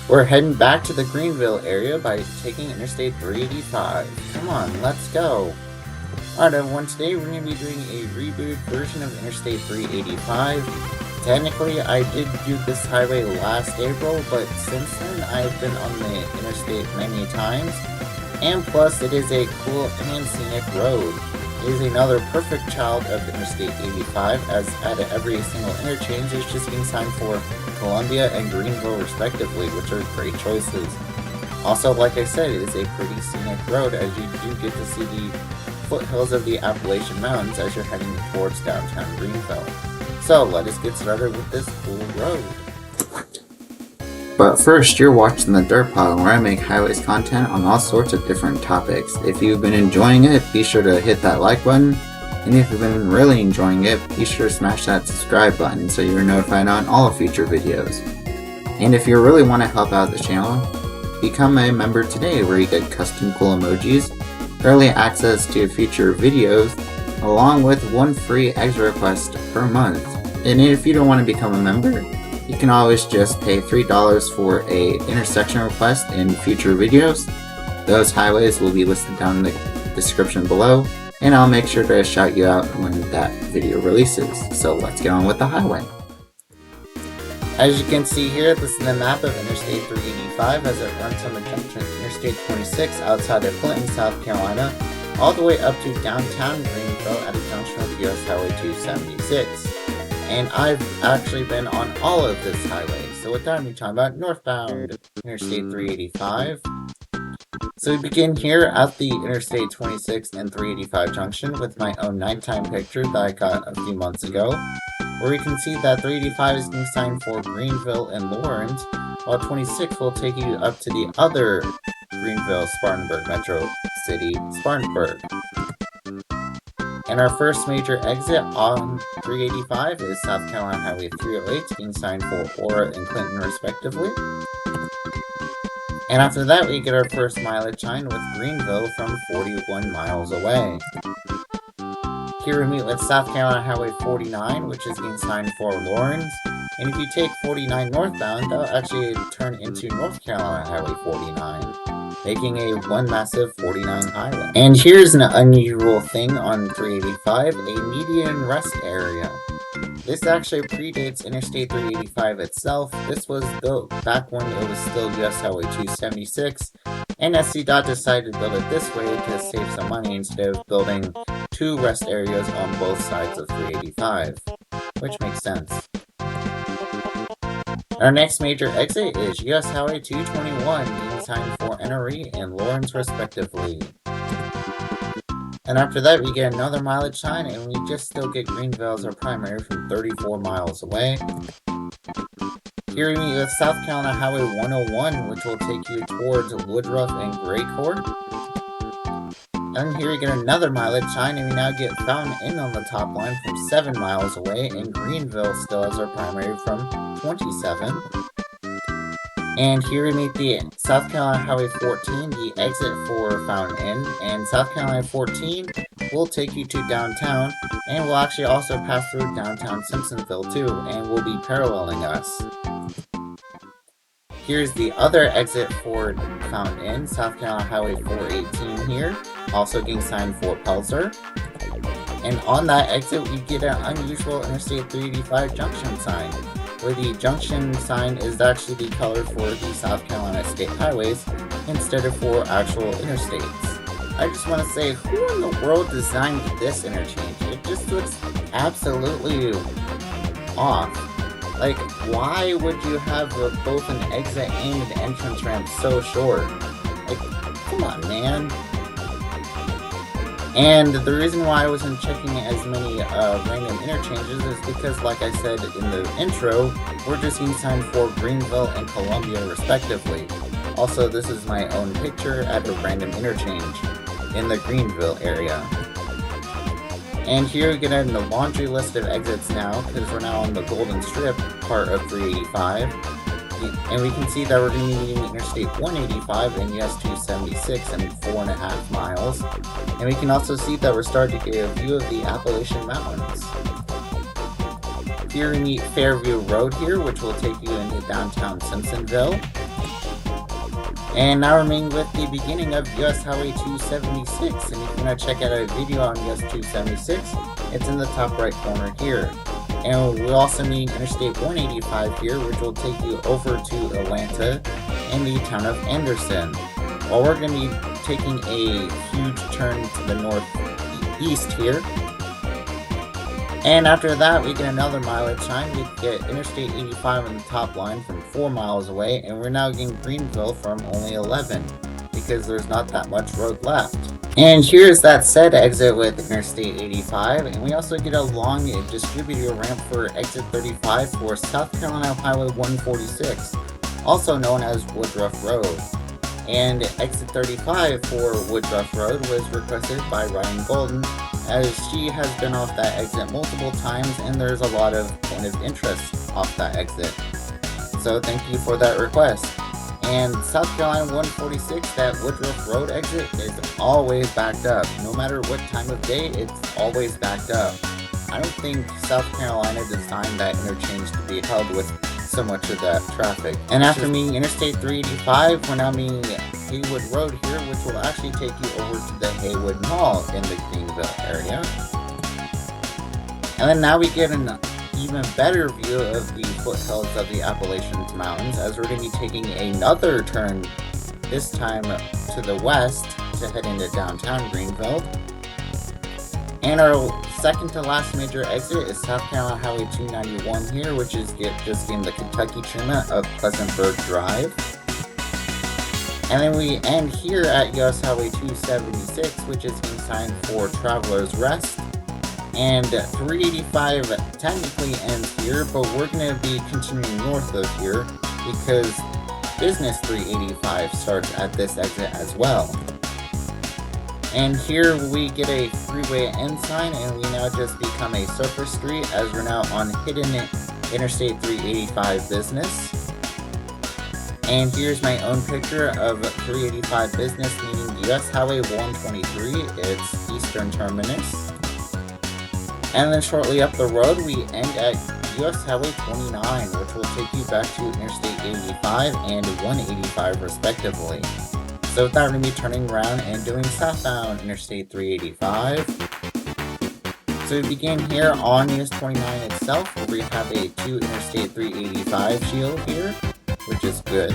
We're heading back to the Greenville area by taking Interstate 385. Come on, let's go. Alright everyone, today we're going to be doing a reboot version of Interstate 385. Technically, I did do this highway last April, but since then I've been on the interstate many times. And plus, it is a cool and scenic road. It is another perfect child of Interstate 85, as at every single interchange is just being signed for Columbia and Greenville respectively, which are great choices. Also, like I said, it is a pretty scenic road, as you do get to see the foothills of the Appalachian Mountains as you're heading towards downtown Greenville. So, let us get started with this cool road. But first, you're watching the TheDerpHog, where I make highways content on all sorts of different topics. If you've been enjoying it, be sure to hit that like button. And if you've been really enjoying it, be sure to smash that subscribe button so you're notified on all future videos. And if you really want to help out the channel, become a member today, where you get custom cool emojis, early access to future videos, along with one free extra request per month. And if you don't want to become a member, you can always just pay $3 for a intersection request in future videos. Those highways will be listed down in the description below, and I'll make sure to shout you out when that video releases. So let's get on with the highway. As you can see here, this is the map of Interstate 385 as it runs from the junction of Interstate 26 outside of Clinton, South Carolina, all the way up to downtown Greenville at a junction with US Highway 276. And I've actually been on all of this highway. So with that, I'm talking about northbound Interstate 385. So we begin here at the Interstate 26 and 385 junction with my own nighttime picture that I got a few months ago, where we can see that 385 is being signed for Greenville and Lawrence, while 26 will take you up to the other Greenville Spartanburg metro city, Spartanburg. And our first major exit on 385 is South Carolina Highway 308, being signed for Aura and Clinton respectively. And after that, we get our first mileage sign with Greenville from 41 miles away. Here we meet with South Carolina Highway 49, which is being signed for Lawrence. And if you take 49 northbound, that'll actually turn into North Carolina Highway 49, making a one massive 49 highway. And here's an unusual thing on 385, a median rest area. This actually predates Interstate 385 itself. This was built back when it was still US Highway 276, and SCDOT decided to build it this way to save some money instead of building two rest areas on both sides of 385, which makes sense. Our next major exit is US Highway 221, being signed for NRE and Lawrence respectively. And after that, we get another mileage sign, and we just still get Greenville as our primary from 34 miles away. Here we meet with South Carolina Highway 101, which will take you towards Woodruff and Gray Court. And here we get another mileage sign, and we now get Fountain Inn on the top line from 7 miles away, and Greenville still as our primary from 27. And here we meet the South Carolina Highway 14, the exit for Fountain Inn, and South Carolina 14 will take you to downtown, and will actually also pass through downtown Simpsonville too, and will be paralleling us. Here's the other exit for Fountain Inn, South Carolina Highway 418 here, also getting signed for Pelzer. And on that exit, we get an unusual Interstate 385 junction sign, where the junction sign is actually the color for the South Carolina state highways instead of for actual interstates. I just want to say, who in the world designed this interchange? It just looks absolutely off. Like, why would you have both an exit and an entrance ramp so short? Like, come on, man. And the reason why I wasn't checking as many random interchanges is because, like I said in the intro, we're just being signed for Greenville and Columbia respectively. Also, this is my own picture at a random interchange in the Greenville area. And here we get in the laundry list of exits now, because we're now on the Golden Strip part of 385. And we can see that we're going to be meeting Interstate 185 and US 276 in 4.5 miles. And we can also see that we're starting to get a view of the Appalachian Mountains. Here we meet Fairview Road here, which will take you into downtown Simpsonville. And now we're meeting with the beginning of US Highway 276, and if you want to check out a video on US 276, it's in the top right corner here. And we're also meeting Interstate 185 here, which will take you over to Atlanta and the town of Anderson. While we're going to be taking a huge turn to the northeast here. And after that, we get another mileage sign. We get Interstate 85 on the top line from 4 miles away, and we're now getting Greenville from only 11, because there's not that much road left. And here's that said exit with Interstate 85, and we also get a long distributor ramp for exit 35 for South Carolina Highway 146, also known as Woodruff Road. And exit 35 for Woodruff Road was requested by Ryan Golden, as she has been off that exit multiple times and there's a lot of point of interest off that exit. So thank you for that request. And South Carolina 146, that Woodruff Road exit is always backed up. No matter what time of day, it's always backed up. I don't think South Carolina designed that interchange to be held with so much of that traffic. And after meeting Interstate 385, we're now meeting Haywood Road here, which will actually take you over to the Haywood Mall in the Greenville area. And then now we get an even better view of the foothills of the Appalachian Mountains, as we're going to be taking another turn, this time to the west, to head into downtown Greenville. And our second to last major exit is South Carolina Highway 291 here, which is just in the Kentucky treatment of Pleasantburg Drive. And then we end here at US Highway 276, which is being signed for Traveler's Rest. And 385 technically ends here, but we're going to be continuing north of here because Business 385 starts at this exit as well. And here we get a freeway end sign, and we now just become a surface street as we're now on hidden Interstate 385 Business. And here's my own picture of 385 Business meeting US Highway 123, its eastern terminus. And then shortly up the road, we end at US Highway 29, which will take you back to Interstate 85 and 185 respectively. So with that, we're going to be turning around and doing southbound Interstate 385. So we begin here on US 29 itself, where we have a 2 Interstate 385 shield here, which is good.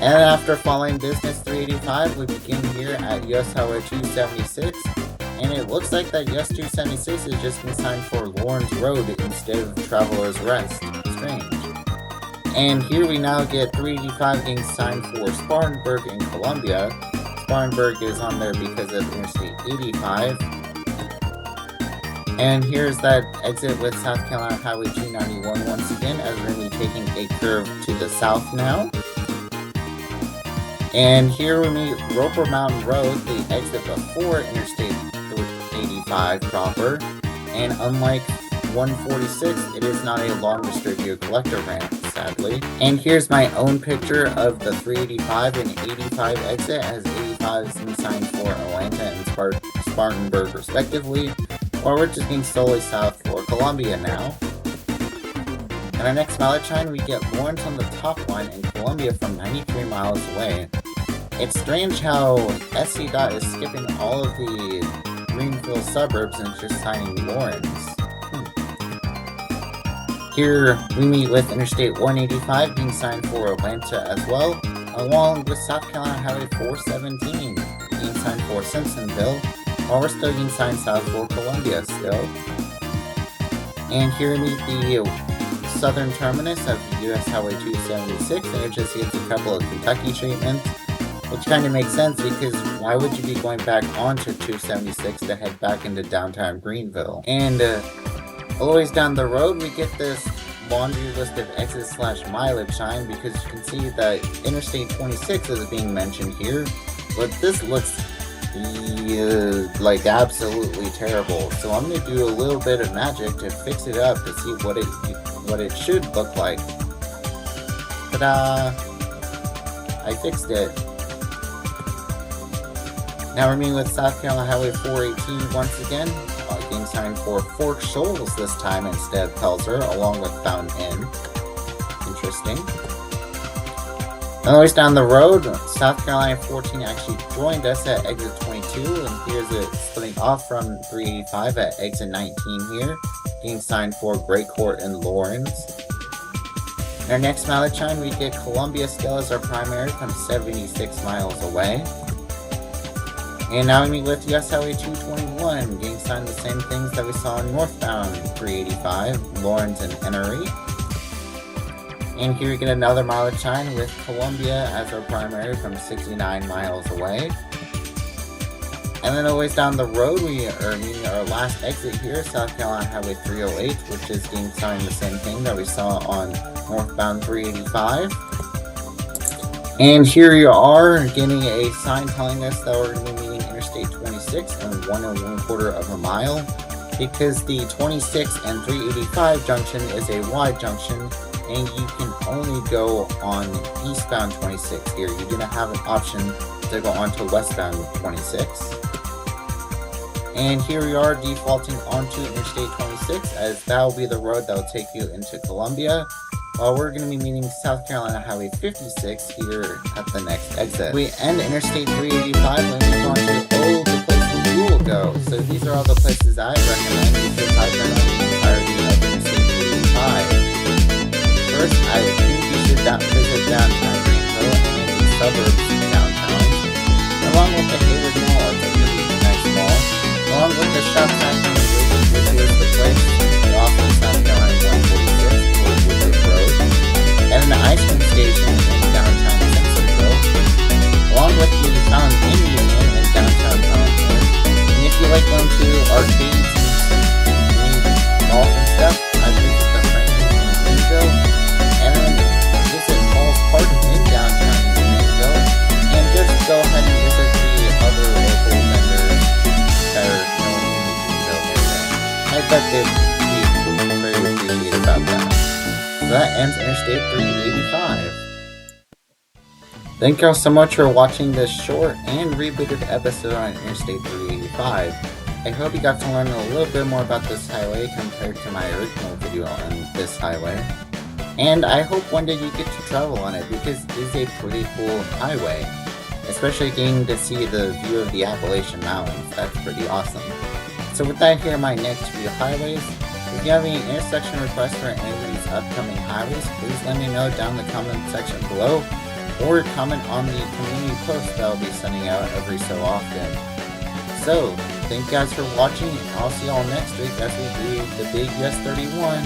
And after following Business 385, we begin here at US Highway 276. And it looks like that US 276 is just been signed for Lawrence Road instead of Traveler's Rest. Strange. And here we now get 385 getting signed for Spartanburg and Columbia. Spartanburg is on there because of Interstate 85. And here's that exit with South Carolina Highway 291 once again, as we're going to be taking a curve to the south now. And here we meet Roper Mountain Road, the exit before Interstate 85 proper. And unlike 146, it is not a long distributed collector ramp, sadly. And here's my own picture of the 385 and 85 exit, as 85 has been signed for Atlanta and Spartanburg respectively, while we're just being solely south for Columbia now. And our next mileage sign, we get Lawrence on the top line and Columbia from 93 miles away. It's strange how SCDOT is skipping all of the Greenville suburbs and just signing Lawrence. Here we meet with Interstate 185 being signed for Atlanta as well, along with South Carolina Highway 417 being signed for Simpsonville, while we're still being signed south for Columbia still. And here we meet the southern terminus of US Highway 276, and it just gets a couple of Kentucky treatments, which kind of makes sense because why would you be going back onto 276 to head back into downtown Greenville? And always down the road, we get this laundry list of exit/mileage sign, because you can see that Interstate 26 is being mentioned here, but this looks like absolutely terrible. So I'm going to do a little bit of magic to fix it up to see what it should look like. Ta-da! I fixed it. Now we're meeting with South Carolina Highway 418 once again. being signed for Fort Shoals this time instead of Pelzer, along with Fountain Inn. Interesting. Anyways, down the road, South Carolina 14 actually joined us at exit 22, and here's it splitting off from 385 at exit 19 here, being signed for Great Court and Lawrence. In our next mileage chime, we get Columbia still as our primary from 76 miles away. And now we meet with US Highway 221, getting signed the same things that we saw in northbound 385, Lawrence and Emery. And here we get another mileage chime with Columbia as our primary from 69 miles away. And then always down the road, we are meeting our last exit here, South Carolina Highway 308, which is getting signed the same thing that we saw on northbound 385. And here you are getting a sign telling us that we're going to be meeting Interstate 26 in 1 1/4 of a mile, because the 26 and 385 junction is a wide junction, and you can only go on eastbound 26 here. You do not have an option to go onto westbound 26. And here we are defaulting onto Interstate 26, as that will be the road that will take you into Columbia, while we're going to be meeting South Carolina Highway 56 here at the next exit. We end Interstate 385 when we move on to the places you will go. So these are all the places I recommend, because I've been on the entirety of Interstate 385. First, I think you should visit downtown Greenville and the suburbs of downtown, along with the Hayward Mall. It's a pretty nice mall, along with the shop section, which is the place off of South Carolina 146 or Woodruff Road, and the ice cream station in downtown Centerville, along with the Fountain Inn Union in downtown Fountain Inn. And if you like going to arcades and golf and stuff, I visit the Franklin in Greenville. And then visit Paul's Park in downtown Greenville, and just go ahead and visit the other local vendors that are known in the Greenville area. I bet they'd be very appreciative about that. So that ends Interstate 385. Thank y'all so much for watching this short and rebooted episode on Interstate 385. I hope you got to learn a little bit more about this highway compared to my original video on this highway. And I hope one day you get to travel on it, because it is a pretty cool highway. Especially getting to see the view of the Appalachian Mountains. That's pretty awesome. So with that, here are my next few highways. If you have any intersection requests for any of these upcoming highways, please let me know down in the comment section below, or comment on the community post that I'll be sending out every so often. So, thank you guys for watching, and I'll see y'all next week as we do the big US 31.